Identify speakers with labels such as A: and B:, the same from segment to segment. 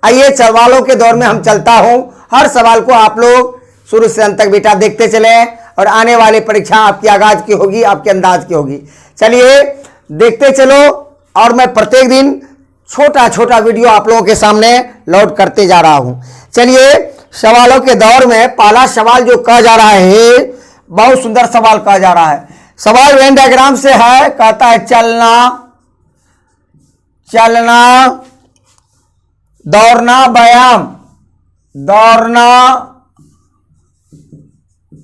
A: आइए सवालों के दौर में हम चलता हूं, हर सवाल को आप लोग शुरू से अंत तक बेटा देखते चले और आने वाली परीक्षा आपकी आगाज की होगी, आपके अंदाज की होगी। चलिए देखते चलो और मैं प्रत्येक दिन छोटा छोटा वीडियो आप लोगों के सामने लोड करते जा रहा हूं। चलिए सवालों के दौर में पहला सवाल जो कहा जा रहा है, बहुत सुंदर सवाल कहा जा रहा है। सवाल वेन डायग्राम से है, कहता है चलना चलना दौड़ना व्यायाम, दौड़ना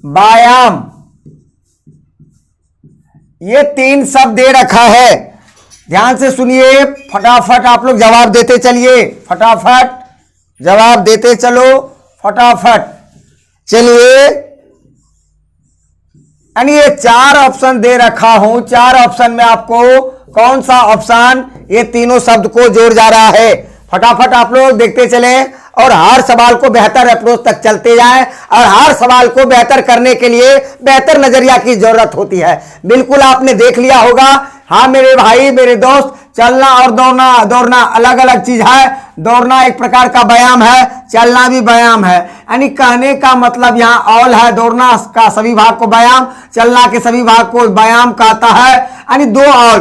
A: व्यायाम, ये तीन शब्द दे रखा है। ध्यान से सुनिए, फटाफट आप लोग जवाब देते चलिए, फटाफट जवाब देते चलो, फटाफट। चलिए यानी ये चार ऑप्शन दे रखा हूं, चार ऑप्शन में आपको कौन सा ऑप्शन ये तीनों शब्द को जोड़ जा रहा है, फटाफट आप लोग देखते चलें और हर सवाल को बेहतर अप्रोच तक चलते जाएं और हर सवाल को बेहतर करने के लिए बेहतर नजरिया की जरूरत होती है। बिल्कुल आपने देख लिया होगा। हाँ मेरे भाई मेरे दोस्त, चलना और दौड़ना, दौड़ना अलग अलग चीज है। दौड़ना एक प्रकार का व्यायाम है, चलना भी व्यायाम है। यानी कहने का मतलब यहाँ ऑल है, दौड़ना का सभी भाग को व्यायाम, चलना के सभी भाग को व्यायाम कहता है। यानी दो ऑल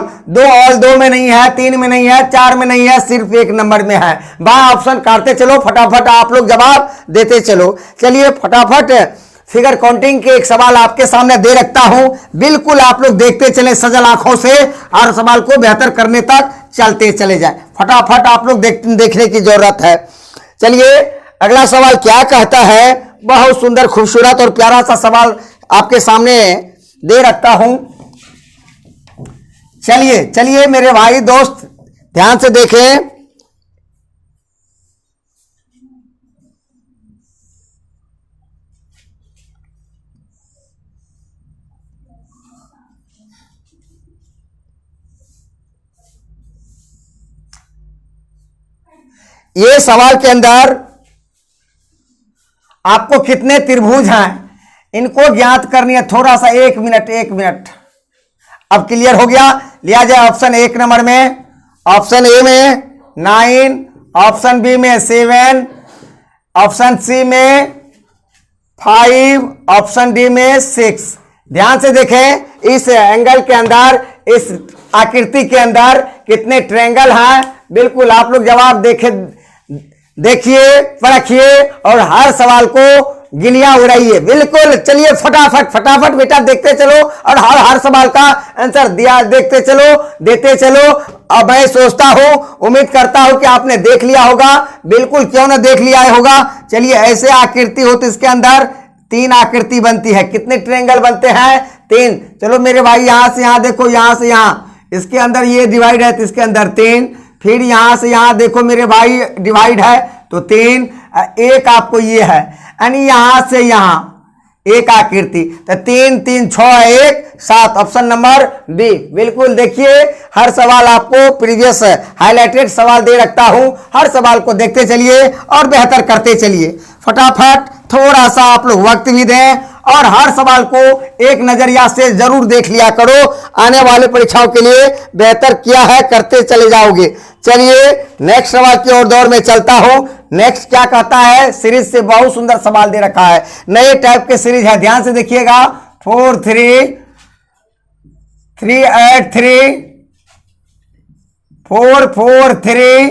A: दो में नहीं है, तीन में नहीं है, चार में नहीं है, सिर्फ एक नंबर में है। बाय ऑप्शन काटते चलो, फटाफट आप लोग जवाब देते चलो। चलिए फटाफट फिगर काउंटिंग के एक सवाल आपके सामने दे रखता हूं, बिल्कुल आप लोग देखते चले सजल आंखों से, हर सवाल को बेहतर करने तक चलते चले जाएं। फटाफट आप लोग देखने की जरूरत है। चलिए अगला सवाल क्या कहता है, बहुत सुंदर खूबसूरत और प्यारा सा सवाल आपके सामने दे रखता हूं। चलिए चलिए मेरे भाई दोस्त ध्यान से देखें। ये सवाल के अंदर आपको कितने त्रिभुज हैं इनको ज्ञात करनी है। थोड़ा सा एक मिनट अब क्लियर हो गया। लिया जाए ऑप्शन एक नंबर में, ऑप्शन ए में 9, ऑप्शन बी में 7, ऑप्शन सी में 5, ऑप्शन डी में 6। ध्यान से देखें इस एंगल के अंदर, इस आकृति के अंदर कितने ट्रायंगल हैं। बिल्कुल आप लोग जवाब देखिए परखिए और हर सवाल को गिलियां उड़ाइए। बिल्कुल चलिए फटाफट बेटा देखते चलो और हर सवाल का आंसर दिया देखते देते चलो। अब मैं सोचता हूं, उम्मीद करता हूं कि आपने देख लिया होगा। बिल्कुल क्यों ना देख लिया होगा। चलिए ऐसे आकृति हो तो इसके अंदर 3 आकृति बनती है। कितने ट्रायंगल बनते हैं? 3। चलो मेरे भाई यहां से यहां देखो, यहां से यहां, इसके अंदर ये डिवाइड है तो इसके अंदर 3, फिर यहां से यहां देखो मेरे भाई डिवाइड है तो 3, एक आपको ये है, यानी यहां से यहां एक आकृति तो 3 3 6 1 7, ऑप्शन नंबर बी। बिल्कुल देखिए हर सवाल आपको प्रीवियस हाईलाइटेड सवाल दे रखता हूं, हर सवाल को देखते चलिए और बेहतर करते चलिए। फटाफट थोड़ा सा आप लोग वक्त भी दें और हर सवाल को एक नजरिया से जरूर देख लिया करो, आने वाले परीक्षाओं के लिए बेहतर किया है करते चले जाओगे। चलिए नेक्स्ट सवाल की ओर दौर में चलता हूं। नेक्स्ट क्या कहता है, सीरीज से बहुत सुंदर सवाल दे रखा है, नए टाइप के सीरीज है, ध्यान से देखिएगा। 4 3 3 8 3 4 4 3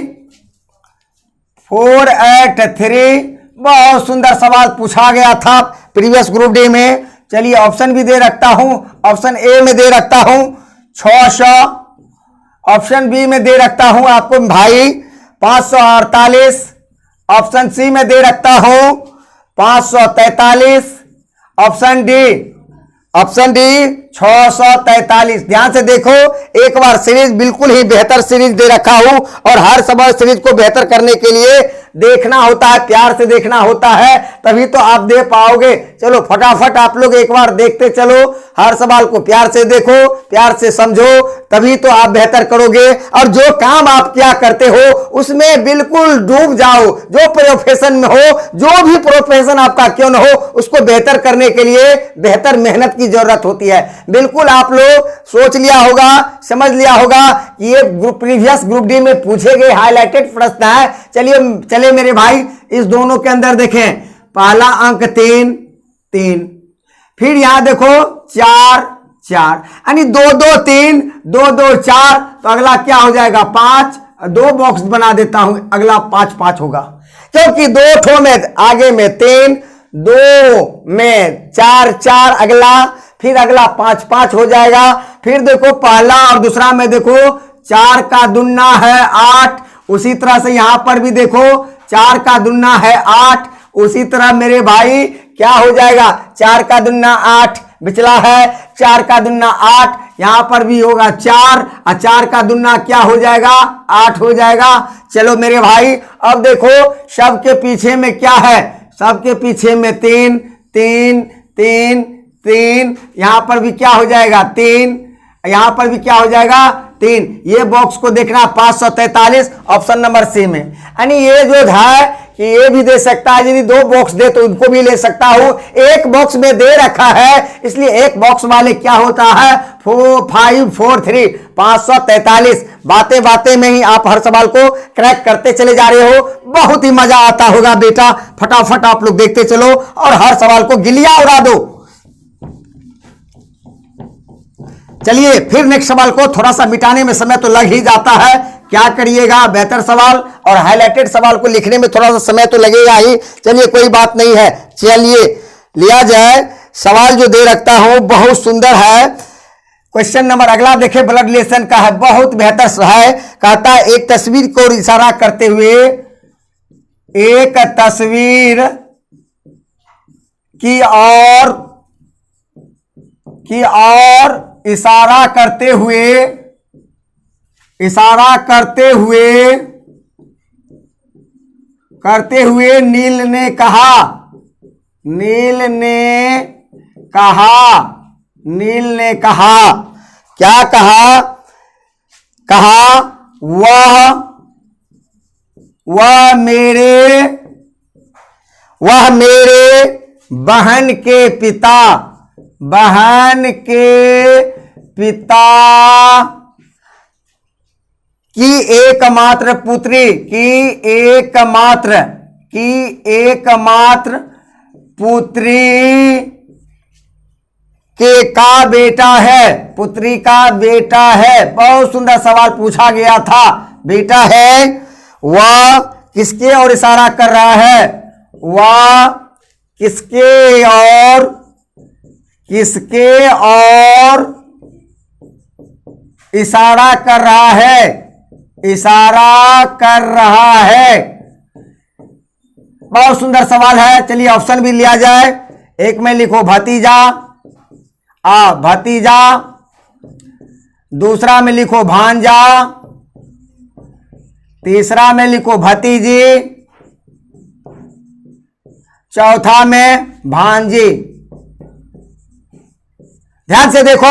A: 4 8 3। बहुत सुंदर सवाल पूछा गया था प्रीवियस ग्रुप डी में। चलिए ऑप्शन भी दे रखता हूं, ऑप्शन ए में दे रखता हूं 600, ऑप्शन बी में दे रखता हूं आपको भाई 548, ऑप्शन सी में दे रखता हूं 543, ऑप्शन डी 643। ध्यान से देखो एक बार सीरीज बिल्कुल ही बेहतर सीरीज दे रखा हूं और हर सवाल सीरीज को बेहतर करने के लिए देखना होता है, प्यार से देखना होता है, तभी तो आप दे पाओगे। चलो फटाफट आप लोग एक बार देखते चलो, हर सवाल को प्यार से देखो, प्यार से समझो, तभी तो आप बेहतर करोगे। और जो काम आप क्या करते हो उसमें बिल्कुल डूब जाओ। जो प्रोफेशन में हो, जो भी प्रोफेशन आपका क्यों न हो, उसको बेहतर करने के लिए बेहतर मेहनत की जरूरत होती है। बिल्कुल आप लोग सोच लिया होगा, समझ लिया होगा कि ये प्रीवियस ग्रुप डी में पूछे गए हाईलाइटेड प्रश्न है। चलिए चले मेरे भाई, इस दोनों के अंदर देखें, पहला अंक 3 3, फिर यहां देखो 4 4, यानी 2 2 3 2 2 4, तो अगला क्या हो जाएगा 5, 2 बॉक्स बना देता हूं, अगला 5 5 होगा, क्योंकि 2 ठो में आगे में 3, 2 में 4 4, अगला फिर अगला 5 5 हो जाएगा। फिर देखो पहला और दूसरा में देखो 4 का दुना है 8, उसी तरह से यहां पर भी देखो 4 का दुना है 8, उसी तरह मेरे भाई क्या हो जाएगा 4 का दुना 8, बिचला है 4 का दुना 8, यहां पर भी होगा 4 और 4 का दुना क्या हो जाएगा 8 हो जाएगा। चलो मेरे भाई अब देखो सबके पीछे में क्या है, सबके पीछे में 3 3 3 3, यहां पर भी क्या हो जाएगा 3, यहां पर भी क्या हो जाएगा 3। ये बॉक्स को देखना 543 ऑप्शन नंबर सी में, यानी ये जो है कि ये भी दे सकता है, यदि 2 बॉक्स दे तो उनको भी ले सकता हूं, एक बॉक्स में दे रखा है इसलिए एक बॉक्स वाले क्या होता है 4 5 4 3 543। बातें बातें में ही आप हर सवाल को क्रैक करते चले जा रहे हो, बहुत ही मजा आता होगा बेटा। फटाफट आप लोग देखते चलो और हर सवाल को गिलिया उड़ा दो। चलिए फिर नेक्स्ट सवाल को थोड़ा सा मिटाने में समय तो लग ही जाता है, क्या करिएगा, बेहतर सवाल और हाईलाइटेड सवाल को लिखने में थोड़ा सा समय तो लगेगा ही। चलिए कोई बात नहीं है, चलिए लिया जाए। सवाल जो दे रखता हूं बहुत सुंदर है। क्वेश्चन नंबर अगला देखें, ब्लड रिलेशन का है, बहुत बेहतर है। कहता है एक तस्वीर को इशारा करते हुए, एक तस्वीर की और इशारा करते हुए नील ने कहा क्या कहा वह मेरे बहन के पिता की एकमात्र पुत्री का बेटा है। बहुत सुंदर सवाल पूछा गया था, बेटा है। वह किसके और इशारा कर रहा है, वह किसके और इशारा कर रहा है। बहुत सुंदर सवाल है। चलिए ऑप्शन भी लिया जाए। एक में लिखो भतीजा, दूसरा में लिखो भांजा, तीसरा में लिखो भतीजी, चौथा में भांजी। ध्यान से देखो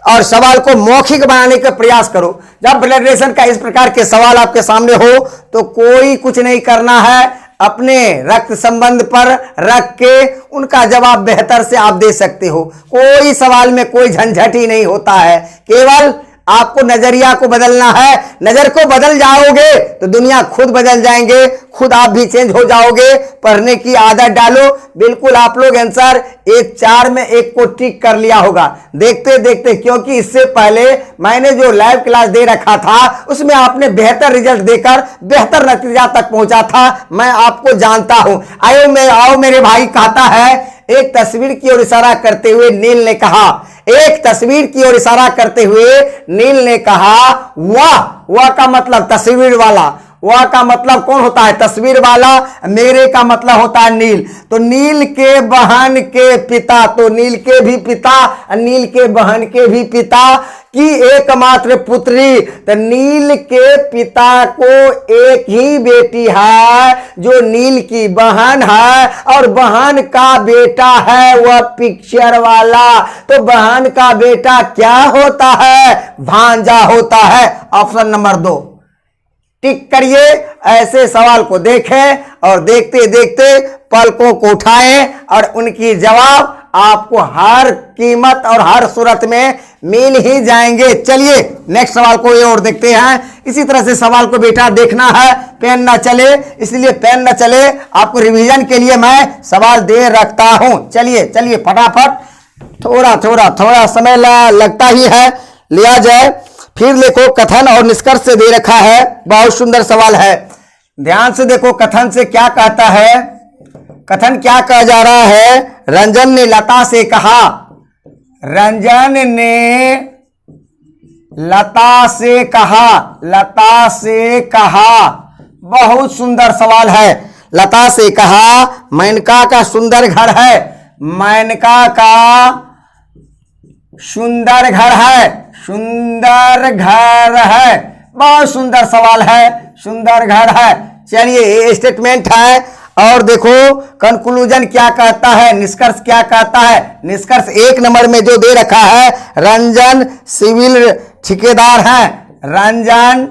A: और सवाल को मौखिक बनाने का प्रयास करो। जब ब्लड रिलेशन का इस प्रकार के सवाल आपके सामने हो तो कोई कुछ नहीं करना है, अपने रक्त संबंध पर रख के उनका जवाब बेहतर से आप दे सकते हो। कोई सवाल में कोई झंझट ही नहीं होता है, केवल आपको नजरिया को बदलना है। नजर को बदल जाओगे तो दुनिया खुद बदल जाएंगे, खुद आप भी चेंज हो जाओगे। पढ़ने की आदत डालो। बिल्कुल आप लोग आंसर एक 4 में 1 को टिक कर लिया होगा देखते देखते, क्योंकि इससे पहले मैंने जो लाइव क्लास दे रखा था उसमें आपने बेहतर रिजल्ट देकर बेहतर नतीजा तक पहुंचा था। मैं आपको जानता हूं। आओ मेरे भाई। कहता है एक तस्वीर की ओर इशारा करते हुए नील ने कहा, एक तस्वीर की ओर इशारा करते हुए नील ने कहा वह का मतलब तस्वीर वाला, वह का मतलब कौन होता है तस्वीर वाला, मेरे का मतलब होता है नील। तो नील के बहन के पिता, तो नील के भी पिता, नील के बहन के भी पिता की एकमात्र पुत्री। तो नील के पिता को एक ही बेटी है जो नील की बहन है, और बहन का बेटा है वह पिक्चर वाला। तो बहन का बेटा क्या होता है, भांजा होता है। ऑप्शन नंबर 2 टिक करिए। ऐसे सवाल को देखें और देखते देखते पलकों को उठाएं और उनकी जवाब आपको हर कीमत और हर सूरत में मिल ही जाएंगे। चलिए नेक्स्ट सवाल को ये और देखते हैं। इसी तरह से सवाल को बेटा देखना है, पेन ना चले, इसलिए पेन ना चले, आपको रिवीजन के लिए मैं सवाल दे रखता हूं। चलिए चलिए फटाफट, थोड़ा समय लगता ही है, लिया जाए। फिर देखो कथन और निष्कर्ष से दे रखा है, बहुत सुंदर सवाल है। ध्यान से देखो कथन से क्या कहता है, कथन क्या कहा जा रहा है। रंजन ने लता से कहा, रंजन ने लता से कहा, लता से कहा, बहुत सुंदर सवाल है। लता से कहा मेनका का सुंदर घर है, मेनका का सुंदर घर है, सुंदर घर है, बहुत सुंदर सवाल है, सुंदर घर है। चलिए ये स्टेटमेंट है और देखो कंक्लूजन क्या कहता है, निष्कर्ष क्या कहता है। निष्कर्ष 1 नंबर में जो दे रखा है, रंजन सिविल ठेकेदार है, रंजन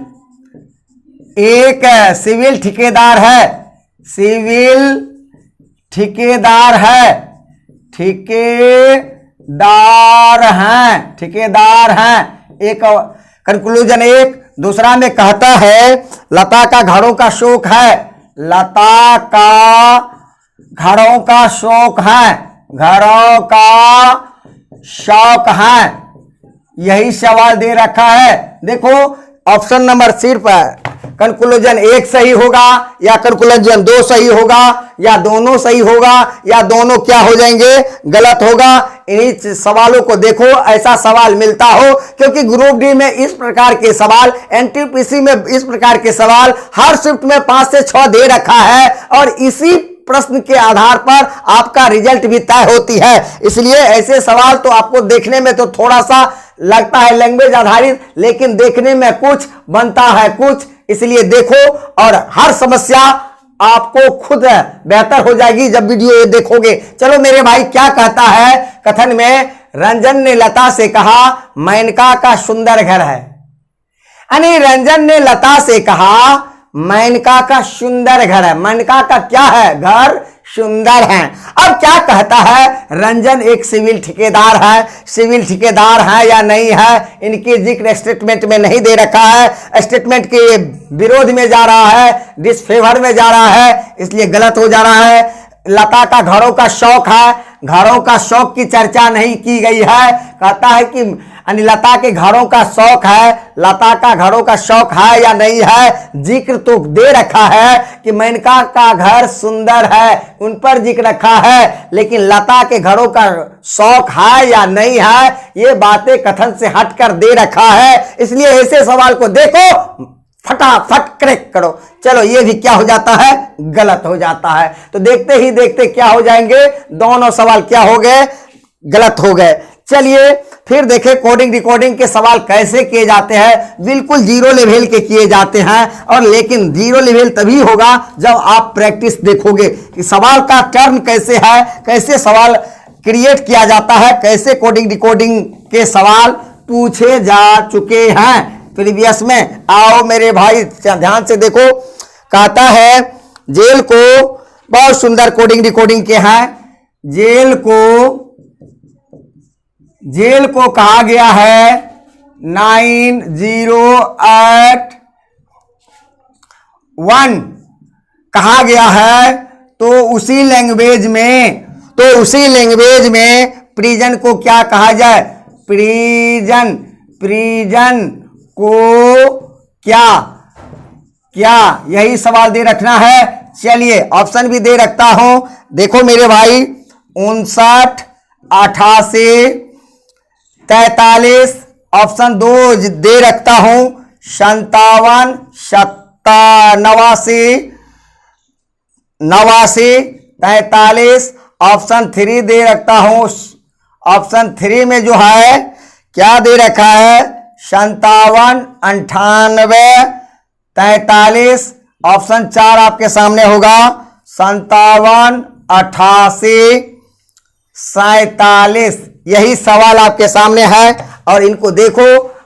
A: एक सिविल ठेकेदार है, सिविल ठेकेदार है, ठेकेदार हैं, ठेकेदार हैं। एक कंक्लूजन 1। दूसरा में कहता है लता का घरों का शौक है, लता का घरों का शौक है, घरों का शौक है। यही सवाल दे रखा है। देखो ऑप्शन नंबर सिर्फ कंक्लूजन 1 सही होगा या कंक्लूजन 2 सही होगा या दोनों सही होगा या दोनों क्या हो जाएंगे, गलत होगा। इन्हीं सवालों को देखो, ऐसा सवाल मिलता हो, क्योंकि ग्रुप डी में इस प्रकार के सवाल, एनटीपीसी में इस प्रकार के सवाल हर शिफ्ट में 5 से 6 दे रखा है और इसी प्रश्न के आधार पर आपका रिजल्ट भी तय होती है। इसलिए ऐसे सवाल तो आपको देखने में तो थोड़ा सा लगता है लैंग्वेज आधारित, लेकिन देखने में कुछ बनता है कुछ। इसलिए देखो और हर समस्या आपको खुद बेहतर हो जाएगी जब वीडियो ये देखोगे। चलो मेरे भाई क्या कहता है कथन में, रंजन ने लता से कहा मेनका का सुंदर घर है, यानी रंजन ने लता से कहा मेनका का सुंदर घर है। मेनका का क्या है, घर सुंदर है। अब क्या कहता है, रंजन एक सिविल ठेकेदार है, सिविल ठेकेदार है या नहीं है, इनकी जिक्र स्टेटमेंट में नहीं दे रखा है। स्टेटमेंट के विरोध में जा रहा है, डिसफेवर में जा रहा है, इसलिए गलत हो जा रहा है। लता का घरों का शौक है, घरों का शौक की चर्चा नहीं की गई है। कहता है कि लता के घरों का शौक है, लता का घरों का शौक है या नहीं है, जिक्र तो दे रखा है कि मेनका का घर सुंदर है, उन पर जिक्र रखा है, लेकिन लता के घरों का शौक है या नहीं है, ये बातें कथन से हटकर दे रखा है। इसलिए ऐसे सवाल को देखो, फटाफट क्रैक करो। चलो ये भी क्या हो जाता है, गलत हो जाता है। तो देखते ही देखते क्या हो जाएंगे, दोनों सवाल क्या हो गए, गलत हो गए। चलिए फिर देखें कोडिंग रिकॉर्डिंग के सवाल कैसे किए जाते हैं। बिल्कुल 0 लेवल के किए जाते हैं, और लेकिन 0 लेवल तभी होगा जब आप प्रैक्टिस देखोगे कि सवाल का टर्न कैसे है, कैसे सवाल क्रिएट किया जाता है, कैसे कोडिंग रिकॉर्डिंग के सवाल पूछे जा चुके हैं प्रीवियस में। आओ मेरे भाई ध्यान से देखो, कहता है जेल को, बहुत सुंदर कोडिंग रिकॉर्डिंग के हैं, जेल को कहा गया है 9081 कहा गया है। तो उसी लैंग्वेज में प्रिजन को क्या कहा जाए, प्रिजन को क्या यही सवाल दे रखना है। चलिए ऑप्शन भी दे रखता हूं, देखो मेरे भाई 59, 88, 43, ऑप्शन 2 दे रखता हूं 57, 89, 43, ऑप्शन 3 दे रखता हूं। ऑप्शन 3 में जो है क्या दे रखा है, 57, 98, 43, ऑप्शन 4 आपके सामने होगा 57, 88, 47। यही सवाल आपके सामने है और इनको देखो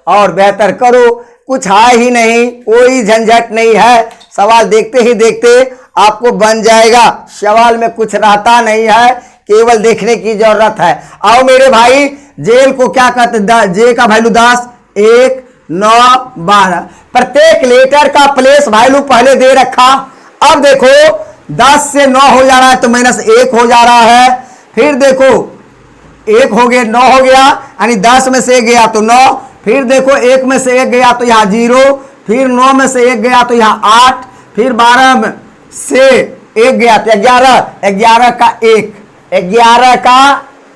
A: और बेहतर करो। कुछ है ही नहीं, कोई झंझट नहीं है, सवाल देखते ही देखते आपको बन जाएगा। सवाल में कुछ रहता नहीं है केवल देखने की जरूरत है। आओ मेरे भाई, जेल को क्या कहते हैं, जे का वैल्यू 10, 1, 9, 12। प्रत्येक लेटर का प्लेस वैल्यू पहले दे रखा। अब देखो 10 से 9 हो जा रहा है तो -1 हो जा रहा है। फिर देखो 1 हो गया, 9 हो गया, यानी 10 में से 1 गया तो 9। फिर देखो 1 में से 1 गया तो यहाँ 0। फिर 9 में से 1 गया तो यहाँ 8। फिर 12 में से 1 गया तो 11, 11 का 1, 11 का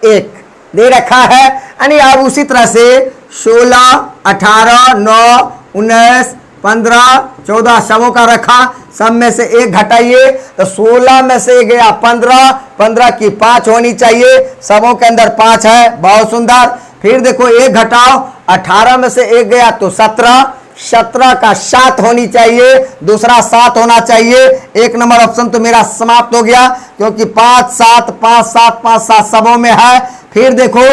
A: 1 दे रखा है। यानी अब उसी तरह से 16, 18, 9, 19, 15, 14 सबों का रखा। सब में से 1 घटाइए तो 16 में से 1 गया 15, 15 की 5 होनी चाहिए। सबों के अंदर 5 है, बहुत सुंदर। फिर देखो 1 घटाओ, 18 में से 1 गया तो 17, 17 का 7 होनी चाहिए, दूसरा 7 होना चाहिए। 1 नंबर ऑप्शन तो मेरा समाप्त हो गया, क्योंकि 5, 7, 5, 7, 5, 7 सबों में है। फिर देखो,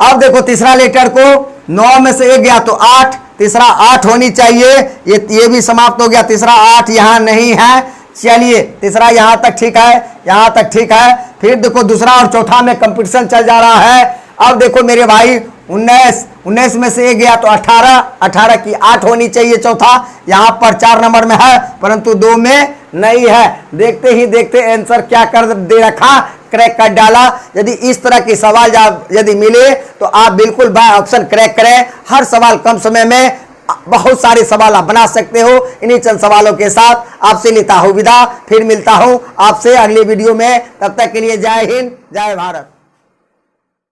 A: अब देखो तीसरा लेटर को 9 में से 1 गया तो 8, तीसरा 8 होनी चाहिए। ये भी समाप्त हो गया, तीसरा 8 यहाँ नहीं है। चलिए तीसरा यहाँ तक ठीक है, यहाँ तक ठीक है। फिर देखो दूसरा और चौथा में कंपटीशन चल जा रहा है। अब देखो मेरे भाई 19, 19 में से 1 गया तो 18, 18 की 8 होनी चाहिए चौथा। यहाँ पर 4 नंबर में है, परंतु 2 में नहीं है। देखते ही देखते आंसर क्या कर दे रखा, क्रैक कर डाला। यदि इस तरह की सवाल यदि मिले तो आप बिल्कुल बाय ऑप्शन क्रैक करें। हर सवाल कम समय में बहुत सारे सवाल आप बना सकते हो। इन्हीं चंद सवालों के साथ आपसे लेता हूं विदा। फिर मिलता हूं आपसे अगले वीडियो में। तब तक के लिए जय हिंद, जय भारत।